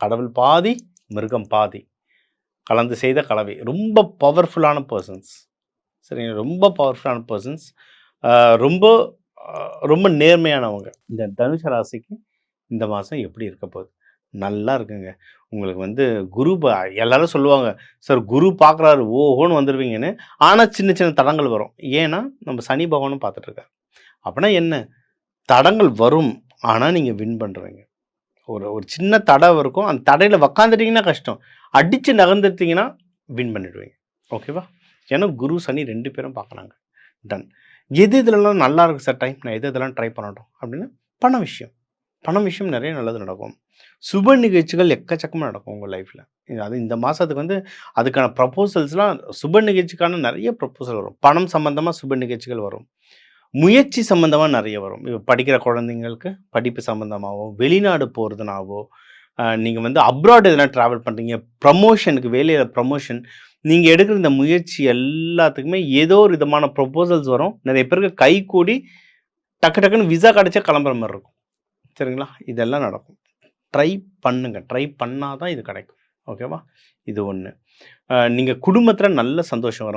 கடவுள் பாதி, மிருகம் பாதி. கலந்து செய்த கலவை. ரொம்ப பவர்ஃபுல்லான பெர்சன்ஸ். சரிங்களா? ரொம்ப பவர்ஃபுல்லான பெர்சன்ஸ். அ ரொம்ப ரொம்ப நேர்மையானவங்க. இந்த தனுசு ராசிக்கு இந்த மாதம் எப்படி இருக்க போகுது? நல்லா இருக்குங்க. உங்களுக்கு வந்து குரு எல்லாரும் சொல்லுவாங்க, சார் குரு பார்க்குறாரு ஓஹோன்னு வந்துருவீங்கன்னு. ஆனா சின்ன சின்ன தடங்கள் வரும். ஏன்னா, நம்ம சனி பகவானும் பார்த்துட்டுருக்காரு. அப்பன்னா என்ன? தடங்கள் வரும். ஆனா நீங்க வின் பண்ணுறீங்க. ஒரு ஒரு சின்ன தடை இருக்கும். அந்த தடையில உக்காந்துட்டீங்கன்னா கஷ்டம். அடிச்சு நகர்ந்துட்டீங்கன்னா வின் பண்ணிடுவீங்க. ஓகேவா? ஏன்னா குரு, சனி 2 பேரும் பார்க்குறாங்க. டன். எது எதுலலாம் நல்லா இருக்கு சார் டைம், நான் எது எதெல்லாம் ட்ரை பண்ணட்டும் அப்படின்னா, பண விஷயம். பண விஷயம் நிறைய நல்லது நடக்கும். சுப நிகழ்ச்சிகள் எக்கச்சக்கமா நடக்கும் உங்க லைஃப்ல. அது இந்த மாசத்துக்கு வந்து அதுக்கான ப்ரப்போசல்ஸ்லாம் சுப நிகழ்ச்சிக்கான நிறைய ப்ரப்போசல் வரும். பணம் சம்பந்தமா சுப நிகழ்ச்சிகள் வரும். முயற்சி சம்பந்தமா நெறைய வரும். இப்ப படிக்கிற குழந்தைங்களுக்கு படிப்பு சம்பந்தமாவோ, வெளிநாடு போறதுனாவோ, நீங்க வந்து அப்ராட் எதனா ட்ராவல் பண்றீங்க, ப்ரமோஷனுக்கு வேலையில ப்ரமோஷன், நீங்க எடுக்கிற இந்த முயற்சி எல்லாத்துக்குமே ஏதோ ஒரு விதமான ப்ரொபோசல்ஸ் வரும். நெறைய பேருக்கு கைகூடி டக்கு டக்குன்னு விசா கிடைச்சா கிளம்புற மாரி இருக்கும். சரிங்களா? இதெல்லாம் நடக்கும். ட்ரை பண்ணுங்க. ட்ரை பண்ணா தான் இது கிடைக்கும். ஓகேவா? இது 1. நீங்க குடும்பத்தில நல்ல சந்தோஷம் வரும்.